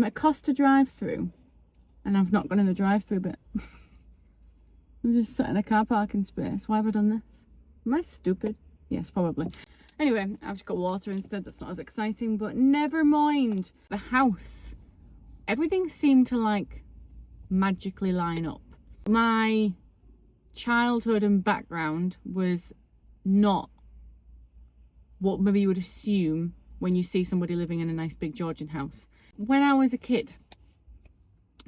It cost a drive-through, and I've not gone in the drive-through bit. I'm just sat in a car parking space. Why have I done this? Am I stupid? Yes, probably. Anyway, I've just got water instead. That's not as exciting, but never mind. The house, everything seemed to like magically line up. My childhood and background was not what maybe you would assume when you see somebody living in a nice big Georgian house. When I was a kid,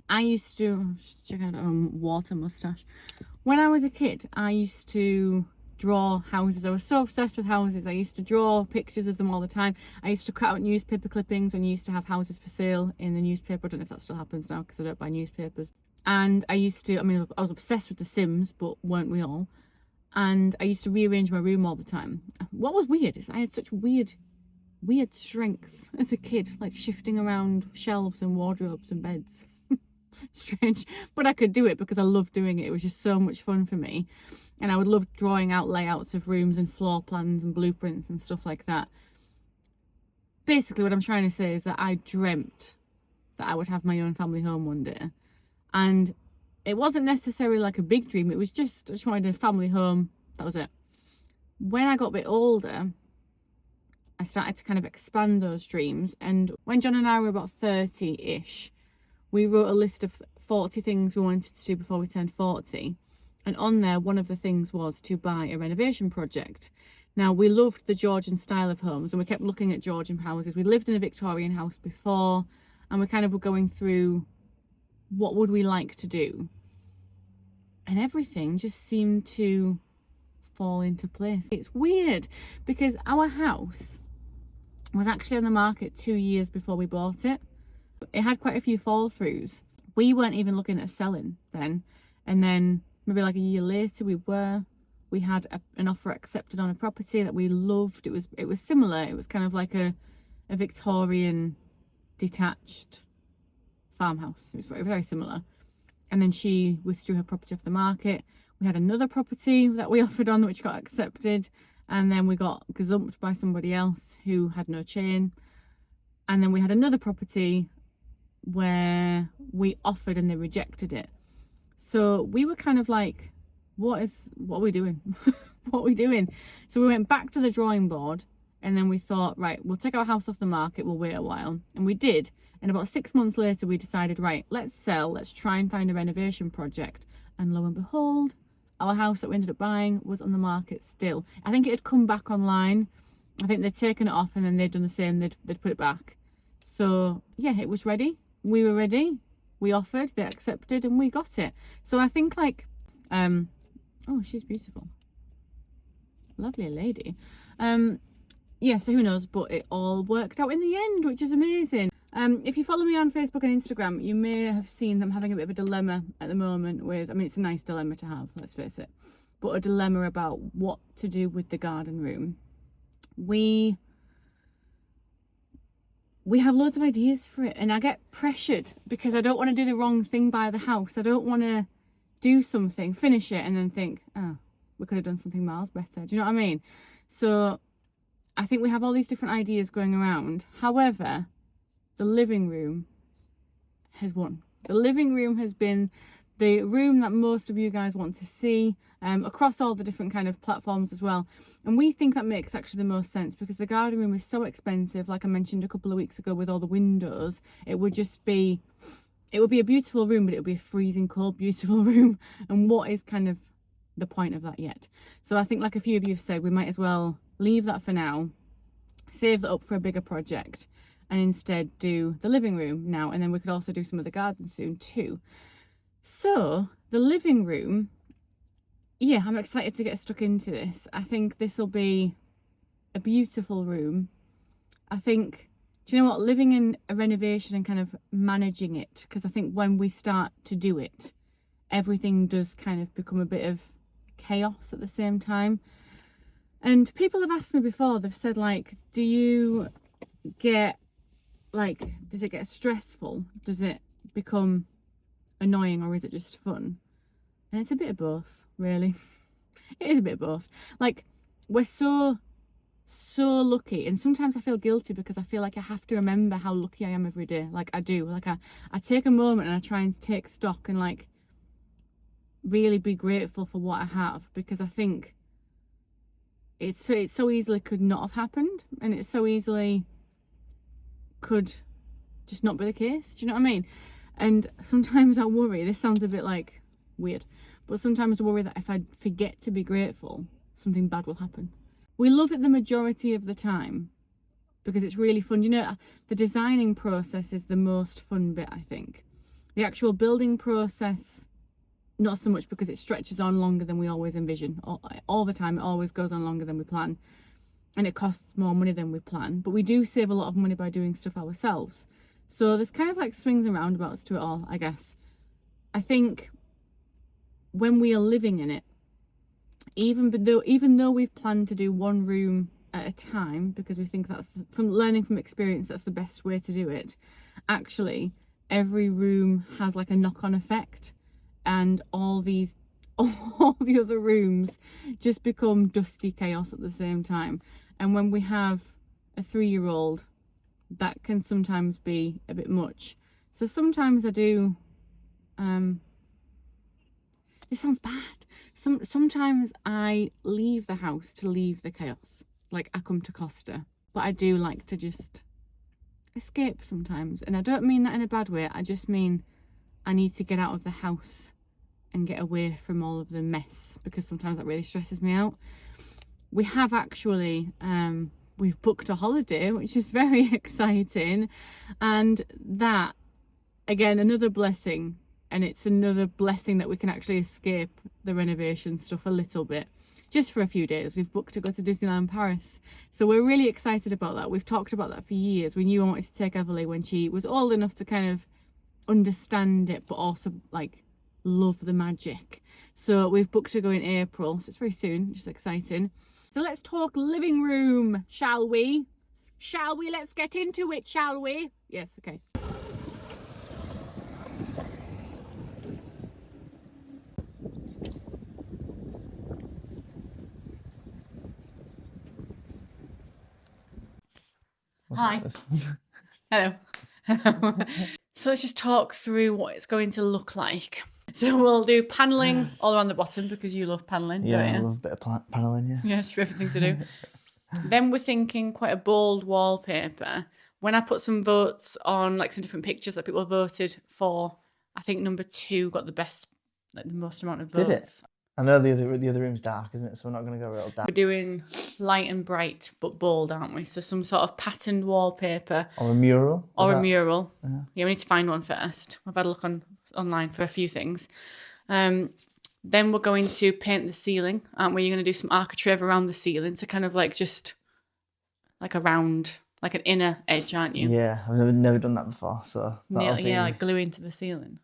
I used to check out water mustache. When I was a kid, I used to draw houses. I was so obsessed with houses. I used to draw pictures of them all the time. I used to cut out newspaper clippings when you used to have houses for sale in the newspaper. I don't know if that still happens now because I don't buy newspapers. And I used to, I mean, I was obsessed with The Sims, but weren't we all? And I used to rearrange my room all the time. What was weird is I had such weird strength as a kid, like shifting around shelves and wardrobes and beds. Strange, but I could do it because I loved doing it. It was just so much fun for me, and I would love drawing out layouts of rooms and floor plans and blueprints and stuff like that. Basically what I'm trying to say is that I dreamt that I would have my own family home one day, and it wasn't necessarily like a big dream. It was just I just wanted a family home. That was it. When I got a bit older, I started to kind of expand those dreams, and when John and I were about 30-ish, we wrote a list of 40 things we wanted to do before we turned 40. And on there, one of the things was to buy a renovation project. Now, we loved the Georgian style of homes, and we kept looking at Georgian houses. We lived in a Victorian house before, and we kind of were going through what would we like to do. And everything just seemed to fall into place. It's weird because our house was actually on the market 2 years before we bought it. It had quite a few fall throughs. We weren't even looking at selling then, and then maybe like a year later we had an offer accepted on a property that we loved. It was similar. It was kind of like a Victorian detached farmhouse. It was very, very similar. And then she withdrew her property off the market. We had another property that we offered on which got accepted, and then we got gazumped by somebody else who had no chain. And then we had another property where we offered and they rejected it. So we were kind of like, what are we doing? What are we doing? So we went back to the drawing board, and then we thought, right, we'll take our house off the market, we'll wait a while. And we did. And about 6 months later, we decided, right, let's sell, let's try and find a renovation project. And lo and behold, our house that we ended up buying was on the market still. I think it had come back online. I think they'd taken it off and then they'd done the same, they'd put it back. So yeah, it was ready. We were ready. We offered, they accepted, and we got it. So I think like, oh, she's beautiful. Lovely lady. Yeah, so who knows, but it all worked out in the end, which is amazing. If you follow me on Facebook and Instagram, you may have seen them having a bit of a dilemma at the moment with, I mean, it's a nice dilemma to have, let's face it, but a dilemma about what to do with the garden room. We have loads of ideas for it, and I get pressured because I don't want to do the wrong thing by the house. I don't want to do something, finish it, and then think, oh, we could have done something miles better. Do you know what I mean? So I think we have all these different ideas going around. However, the living room has won. The living room has been the room that most of you guys want to see, across all the different kind of platforms as well. And we think that makes actually the most sense because the garden room is so expensive. Like I mentioned a couple of weeks ago with all the windows, it would be a beautiful room, but it would be a freezing cold, beautiful room. And what is kind of the point of that yet? So I think like a few of you have said, we might as well leave that for now, save that up for a bigger project, and instead do the living room now. And then we could also do some of the garden soon too. So the living room, yeah, I'm excited to get stuck into this. I think this will be a beautiful room. I think, do you know what, living in a renovation and kind of managing it, because I think when we start to do it, everything does kind of become a bit of chaos at the same time. And people have asked me before, they've said like, do you get like, does it get stressful? Does it become annoying, or is it just fun? And it's a bit of both, really. It is a bit of both. Like, we're so so lucky. And sometimes I feel guilty because I feel like I have to remember how lucky I am every day. Like I do. Like I take a moment and I try and take stock and like really be grateful for what I have, because I think it so easily could not have happened, and it so easily could just not be the case. Do you know what I mean? And sometimes I worry, this sounds a bit like weird, but sometimes I worry that if I forget to be grateful, something bad will happen. We love it the majority of the time because it's really fun. You know, the designing process is the most fun bit, I think. The actual building process, not so much, because it stretches on longer than we always envision. All the time, it always goes on longer than we plan. And it costs more money than we plan. But we do save a lot of money by doing stuff ourselves. So there's kind of like swings and roundabouts to it all, I guess. I think when we are living in it, even though we've planned to do one room at a time, because we think that's, from learning from experience, that's the best way to do it, actually every room has like a knock-on effect, and all the other rooms just become dusty chaos at the same time. And when we have a 3-year-old, that can sometimes be a bit much. So sometimes I do, this sounds bad. Sometimes I leave the house to leave the chaos. Like I come to Costa, but I do like to just escape sometimes. And I don't mean that in a bad way. I just mean I need to get out of the house and get away from all of the mess, because sometimes that really stresses me out. We have actually, we've booked a holiday, which is very exciting. And that, again, another blessing. And it's another blessing that we can actually escape the renovation stuff a little bit, just for a few days. We've booked to go to Disneyland Paris. So we're really excited about that. We've talked about that for years. We knew I wanted to take Everly when she was old enough to kind of understand it, but also like love the magic. So we've booked to go in April. So it's very soon, just exciting. So let's talk living room, shall we? Shall we? Let's get into it, shall we? Yes, okay. Hi. Hello. So let's just talk through what it's going to look like. So we'll do panelling all around the bottom, because you love panelling. Yeah, don't you? I love a bit of panelling, yeah. Yes, for everything to do. Then we're thinking quite a bold wallpaper. When I put some votes on, like some different pictures that people voted for, I think number 2 got the best, like the most amount of votes. Did it? I know the other room's dark, isn't it? So we're not going to go real dark. We're doing light and bright, but bold, aren't we? So some sort of patterned wallpaper. Or a mural. Or a mural. Yeah, we need to find one first. I've had a look online for a few things. Then we're going to paint the ceiling, aren't we? You're going to do some architrave around the ceiling to kind of like just like a round, like an inner edge, aren't you? Yeah, I've never done that before, so that'll be... Yeah, like glue into the ceiling.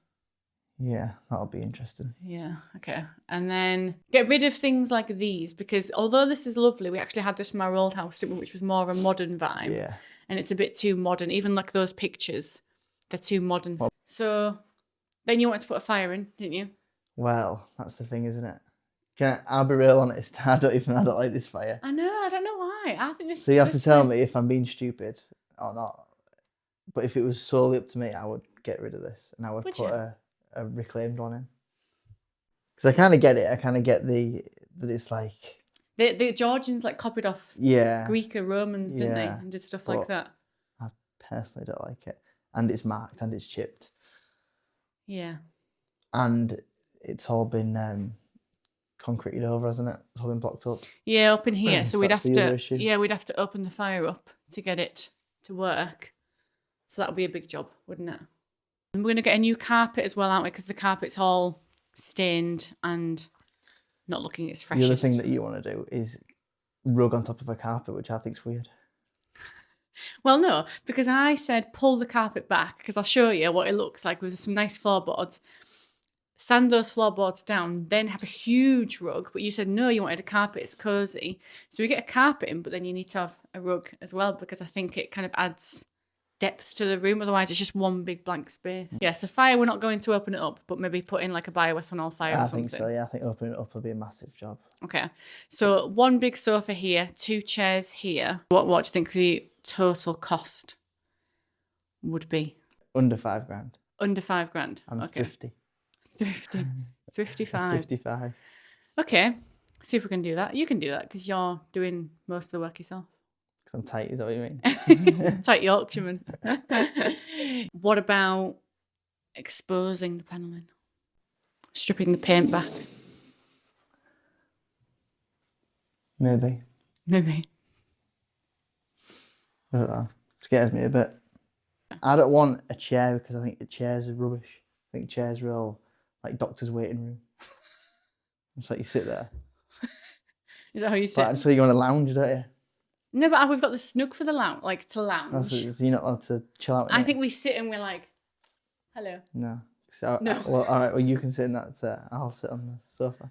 Yeah, that'll be interesting. Yeah, okay. And then get rid of things like these, because although this is lovely, we actually had this from our old house, which was more of a modern vibe. Yeah. And it's a bit too modern. Even like those pictures, they're too modern. So then you wanted to put a fire in, didn't you? Well, that's the thing, isn't it? I'll be real honest. I don't like this fire. I know. I don't know why. I think this. So you have to tell me if I'm being stupid or not. But if it was solely up to me, I would get rid of this, and I would put a reclaimed one in. Because I kind of get it. I kind of get that it's like... The Georgians like copied off Greek or Romans, didn't they? And did stuff like that. I personally don't like it. And it's marked and it's chipped. Yeah. And it's all been concreted over, hasn't it? It's all been blocked up. Yeah, up in here. So we'd have to... Yeah, we'd have to open the fire up to get it to work. So that would be a big job, wouldn't it? And we're going to get a new carpet as well, aren't we? Because the carpet's all stained and not looking its freshest. The other thing that you want to do is rug on top of a carpet, which I think's weird. Well, no, because I said pull the carpet back, because I'll show you what it looks like with some nice floorboards. Sand those floorboards down, then have a huge rug. But you said no, you wanted a carpet, it's cosy. So we get a carpet in, but then you need to have a rug as well, because I think it kind of adds depth to the room. Otherwise, it's just one big blank space. Yeah, so fire, we're not going to open it up, but maybe put in like a biowas on all fire or something. I think so, yeah. I think opening it up will be a massive job. Okay, so one big sofa here, 2 chairs here. What do you think the total cost would be? Under £5,000. Under £5,000. I'm okay. Thrifty. 55. 55. Okay, see if we can do that. You can do that because you're doing most of the work yourself. Because I'm tight, is that what you mean? Tight Yorkshireman. What about exposing the panelling? Stripping the paint back? Maybe. I don't know. Scares me a bit. I don't want a chair because I think the chairs are rubbish. I think chairs are all like doctor's waiting room. It's like you sit there. Is that how you sit? But actually, you want to lounge, don't you? No, but we've got the snug for the lounge, like to lounge. So you're not allowed to chill out. I think we sit and we're like, hello. No. So, No. Well, all right. Well, you can sit in that. I'll sit on the sofa.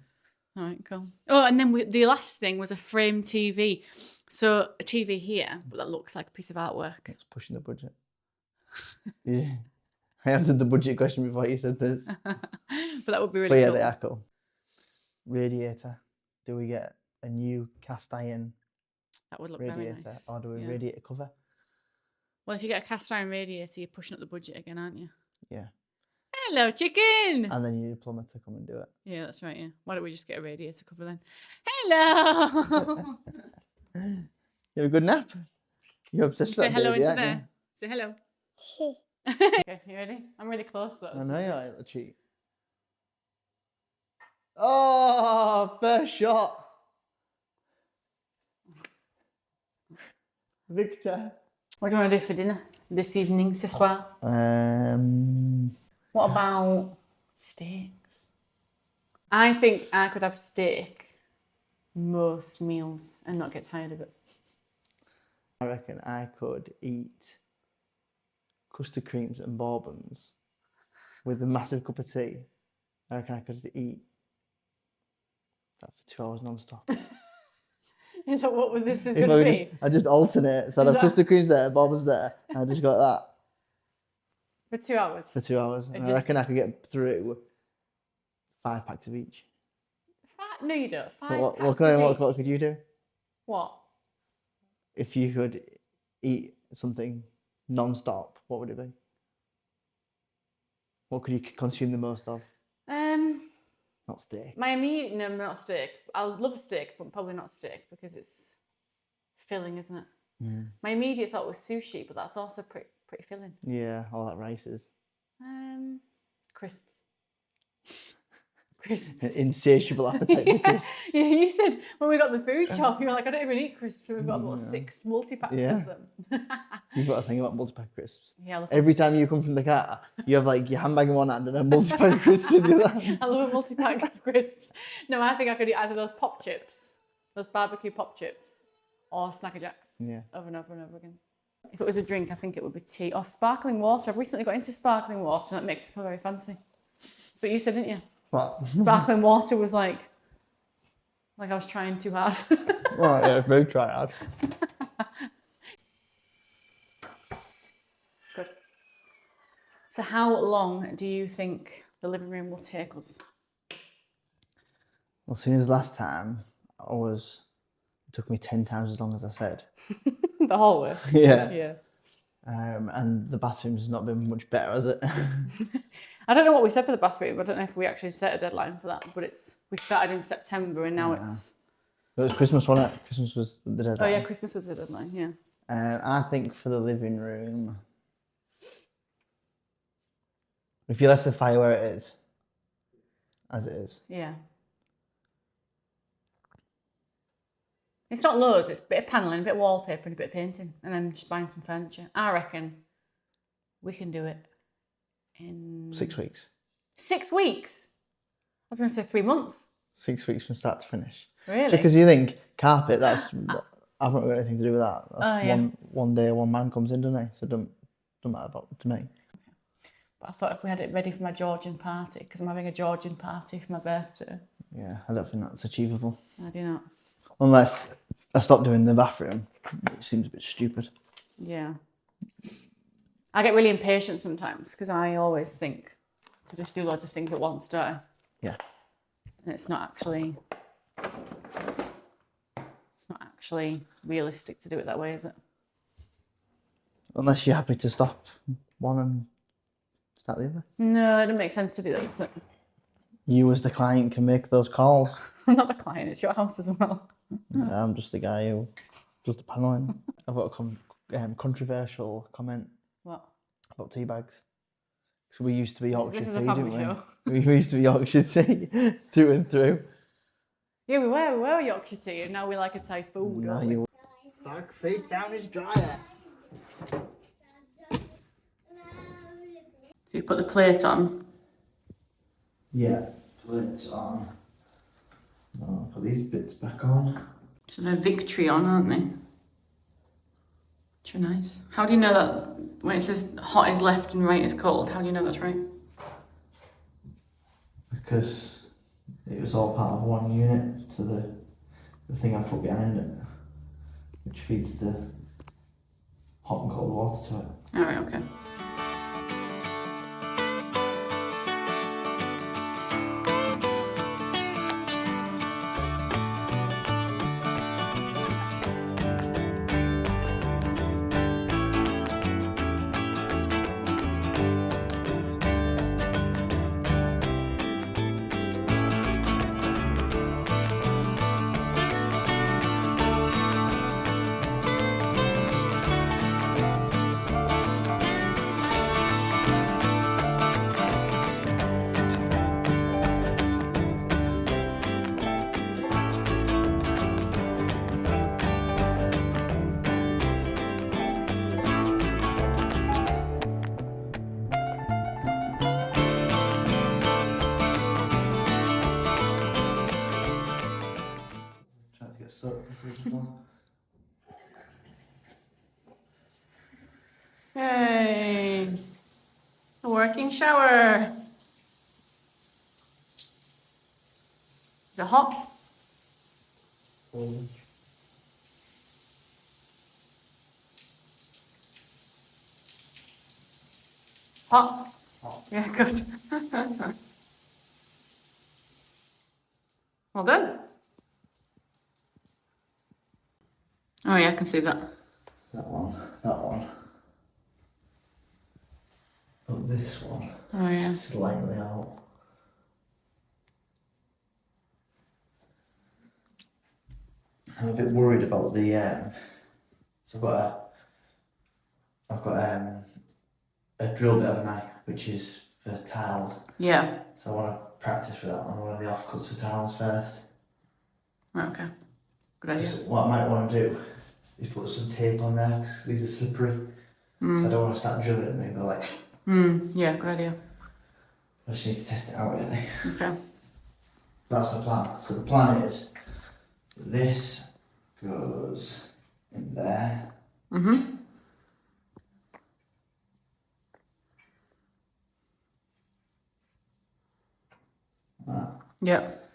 All right, cool. Oh, and then the last thing was a frame TV. So a TV here, but that looks like a piece of artwork. It's pushing the budget. Yeah. I answered the budget question before you said this. But that would be really cool. They are cool. Radiator. Do we get a new cast iron that would look radiator, very nice. or do we radiator cover? Well, if you get a cast iron radiator, you're pushing up the budget again, aren't you? Yeah. Hello, chicken. And then you need a plumber to come and do it. Yeah, that's right. Yeah. Why don't we just get a radiator cover then? Hello. You have a good nap. You're obsessed with that Say hello baby, into aren't you? there. Say hello. Okay, you ready? I'm really close though. I know you are, little cheat. Oh, first shot. Victor. What do you want to do for dinner this evening, ce soir? What about steaks? I think I could have steak most meals and not get tired of it. I reckon I could eat custard creams and bourbons with a massive cup of tea. I reckon I could eat that for 2 hours non-stop. Is that what this is going to be? I just alternate. So I'd have custard creams there, bourbons there, and I just got that. For 2 hours? For 2 hours. And I reckon I could get through 5 packs of each. No, you don't. 5 packs What could you do? What? If you could eat something non-stop, what would it be? What could you consume the most of? Not steak. No, not steak. I love a steak, but probably not steak because it's filling, isn't it? Yeah. My immediate thought was sushi, but that's also pretty filling. Yeah, all that rice is. Crisps. Crisps. Insatiable appetite for crisps. Yeah, you said when we got the food shop, you were like, I don't even eat crisps. We've got about 6 multi-packs of them. You've got a thing about multi-pack crisps. Yeah, every time you come from the car, you have like your handbag in one hand and a multi-pack of crisps in the other hand. I love a multi-pack of crisps. No, I think I could eat either those pop chips, those barbecue pop chips, or Snacker Jacks. Yeah. Over and over and over again. If it was a drink, I think it would be tea or sparkling water. I've recently got into sparkling water and that makes me feel very fancy. That's what you said, didn't you? What? Sparkling water was like I was trying too hard. Oh yeah, very try hard. Good. So how long do you think the living room will take us? Well, since last time, it took me 10 times as long as I said. The whole way? Yeah. Yeah. And the bathroom's not been much better, has it? I don't know what we said for the bathroom. I don't know if we actually set a deadline for that, but we started in September and now it's... It was Christmas, wasn't it? Christmas was the deadline. Oh yeah, Christmas was the deadline, yeah. I think for the living room, if you left the fire where it is, as it is. Yeah. It's not loads, it's a bit of panelling, a bit of wallpaper and a bit of painting, and then just buying some furniture. I reckon we can do it in... 6 weeks. 6 weeks? I was going to say 3 months. 6 weeks from start to finish. Really? Because you think, carpet, I haven't got anything to do with that. That's one day, one man comes in, doesn't he? So it don't matter to me. But I thought if we had it ready for my Georgian party, because I'm having a Georgian party for my birthday. Yeah, I don't think that's achievable. I do not. Unless I stop doing the bathroom, which seems a bit stupid. Yeah. I get really impatient sometimes because I always think to just do loads of things at once, don't I? Yeah. And it's not actually realistic to do it that way, is it? Unless you're happy to stop one and start the other. No, it doesn't make sense to do that, does it? You as the client can make those calls. I'm not the client, it's your house as well. I'm just the guy who does the paneling. I've got a controversial comment. What? About tea bags. So we used to be Yorkshire This is tea, a family didn't show. we? We used to be Yorkshire tea through and through. Yeah, we were Yorkshire tea, and now we like a Thai food, No, don't we? you... Bag face down his dryer. So you put the plate on. Yeah, plates on. I'll put these bits back on. So they're Victory on, aren't they? Which are nice. How do you know that when it says hot is left and right is cold? How do you know that's right? Because it was all part of one unit, so the thing I put behind it, which feeds the hot and cold water to it. Alright, okay. Trying to get soaked as well. Yay! A working shower. Is it hot? Hot? Hot. Yeah, good. Well done. Oh yeah, I can see that. That one. But this one, Oh yeah. slightly out. I'm a bit worried about the, so I've got a drill bit of a knife, which is for tiles. Yeah. So I want to practice with that on one of the offcuts of tiles first. Right, okay. Good idea. So what I might want to do is put some tape on there, because these are slippery. So I don't want to start drilling and they go like... Yeah, good idea. I just need to test it out really. Okay. That's the plan. So the plan is, this goes in there. That. Yep.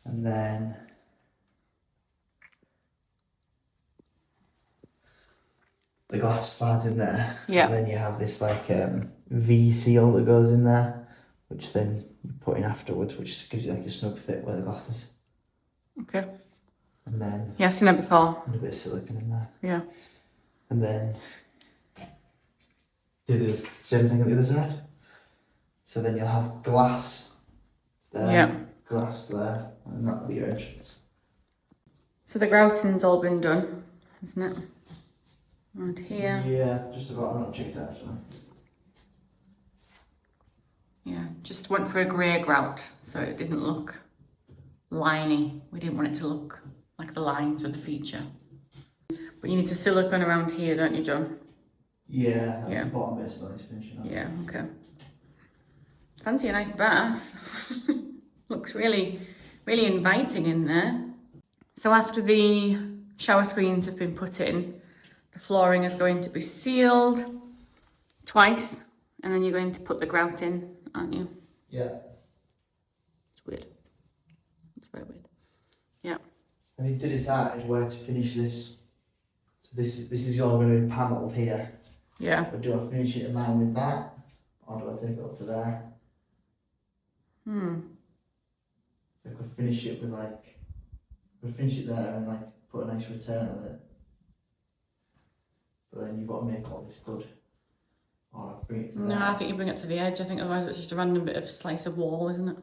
And then the glass slides in there. Yeah. And then you have this like V seal that goes in there, which then you put in afterwards, which gives you like a snug fit where the glass is. Okay. And then Yeah, I've seen that before. and a bit of silicone in there. Yeah. And then do the same thing on the other side. So then you'll have glass there, Yeah. glass there, and that'll be your entrance. So the grouting's all been done, isn't it? Around here. Yeah, just about. I'm not checked that actually. Yeah, just went for a grey grout, so it didn't look liney. We didn't want it to look like the lines were the feature. But you need to silicone around here, don't you, John? Yeah, that's Yeah. the bottom bit still needs finishing up. Yeah, okay. Fancy a nice bath. Looks really, really inviting in there. So after the shower screens have been put in, the flooring is going to be sealed twice, and then you're going to put the grout in, aren't you? Yeah. It's weird. It's very weird. Yeah. I need to decide where to finish this. So this is all going to be panelled here, Yeah. But do I finish it in line with that? Or do I take it up to there? I could finish it with like, finish it there and like put a nice return on it. But then you've got to make all this good. Or bring it to No, there. I think you bring it to the edge. I think otherwise it's just a random bit of slice of wall, isn't it?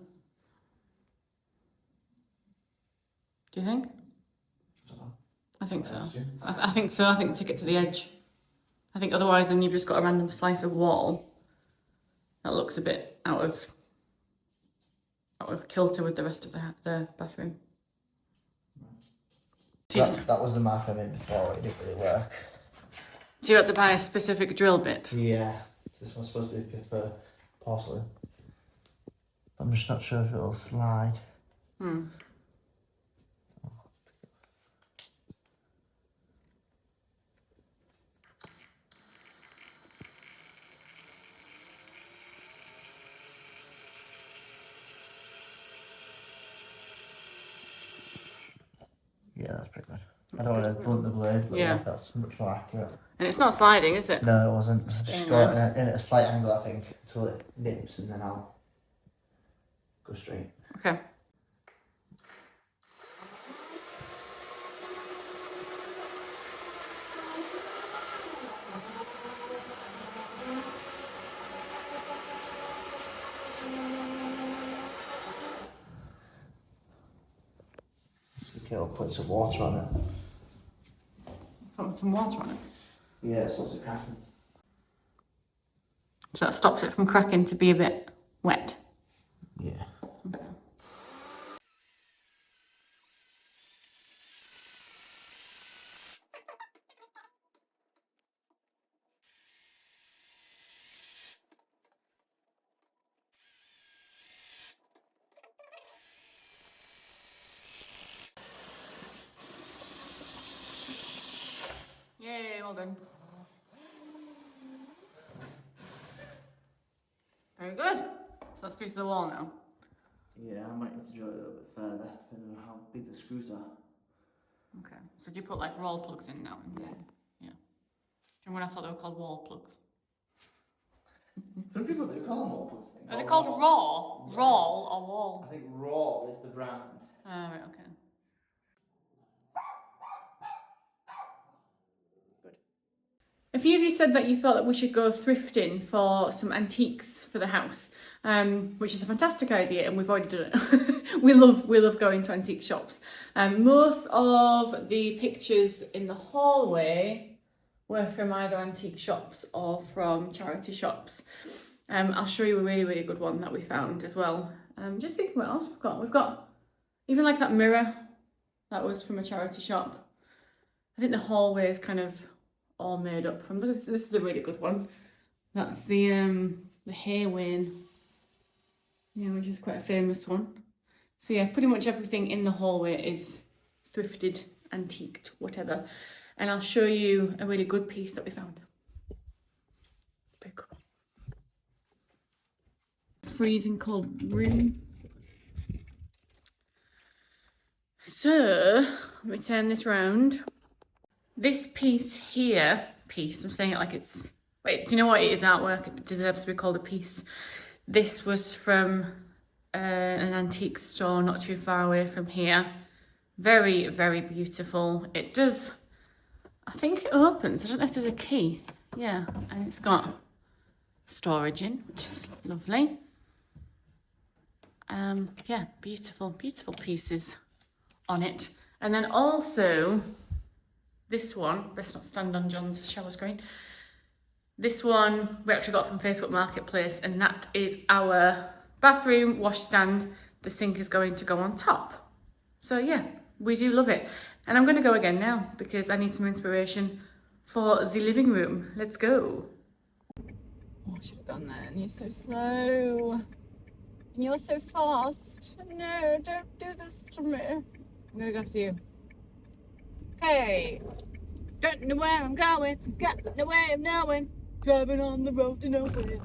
Do you think? I don't know. I think so. Asked you. I think so. I think take it to the edge. I think otherwise then you've just got a random slice of wall that looks a bit out of kilter with the rest of the bathroom. That was the mark I made before, it didn't really work. So you had to buy a specific drill bit? Yeah, this one's supposed to be for porcelain. I'm just not sure if it'll slide. Yeah, that's pretty good. I don't want to blunt the blade, but Yeah. like that's much more accurate. And it's not sliding, is it? No, it wasn't. I just Staying got it in at a slight angle, I think, until it nips, and then I'll go straight. Okay. Okay, I'll put some water on it. Put some water on it. Yeah, it stops it cracking. So that stops it from cracking to be a bit wet. Yeah. Okay. Yay, well done. Very good. So that's piece of the wall now. Yeah, I might have to draw it a little bit further, depending on how big the screws are. Okay. So do you put like roll plugs in now? Yeah. Yeah. Do you know when I thought they were called wall plugs? Some people do call them wall plugs. Are they called raw? Roll or wall? I think raw is the brand. Oh, right, okay. Good. A few of you said that you thought that we should go thrifting for some antiques for the house, which is a fantastic idea, and we've already done it. we love going to antique shops. Most of the pictures in the hallway were from either antique shops or from charity shops. I'll show you a really good one that we found as well. Just thinking what else we've got. We've got even like that mirror that was from a charity shop. I think the hallway is kind of all made up from this. This is a really good one. That's the 𝐅𝐢𝐧𝐝, yeah, which is quite a famous one. So yeah, pretty much everything in the hallway is thrifted, antiqued, whatever. And I'll show you a really good piece that we found. Very cool. Freezing cold room. So let me turn this round. This piece here, I'm saying it like it's, wait, do you know what, it is artwork, it deserves to be called a piece. This was from an antique store not too far away from here. Very beautiful. It does, I think it opens, I don't know if there's a key. Yeah, and it's got storage in, which is lovely. Yeah, beautiful pieces on it. And then also this one, best not stand on John's shower screen. This one we actually got from Facebook Marketplace, and that is our bathroom washstand. The sink is going to go on top. So yeah, we do love it. And I'm going to go again now because I need some inspiration for the living room. Let's go. Oh, I should have done that. And you're so slow. And you're so fast. No, don't do this to me. I'm going to go after you. Okay. Don't know where I'm going. Got no way of knowing. Driving on the road to nowhere.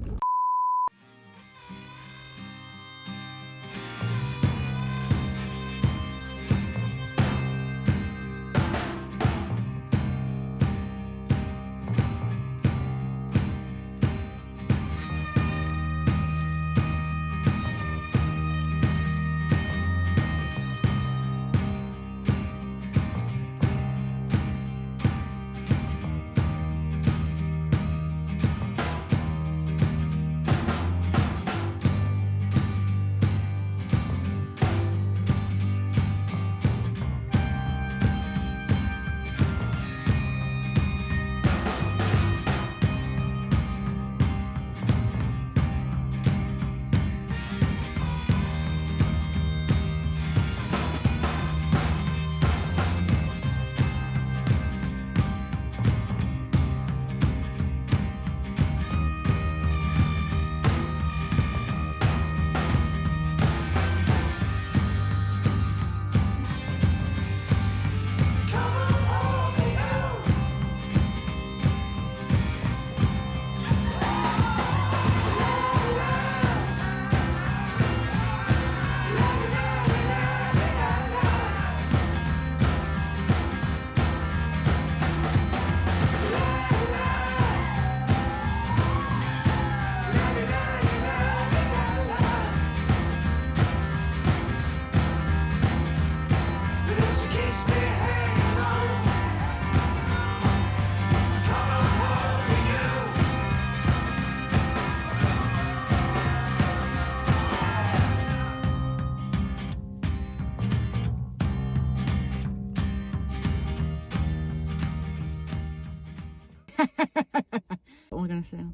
What am I gonna say?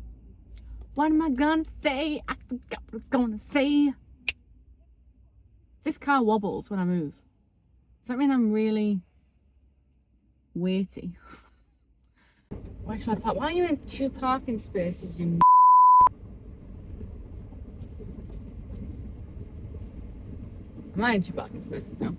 What am I gonna say? I forgot what I was gonna say. This car wobbles when I move. Does that mean I'm really weighty? Where should I park? Why are you in 2 parking spaces, you Am I in 2 parking spaces now?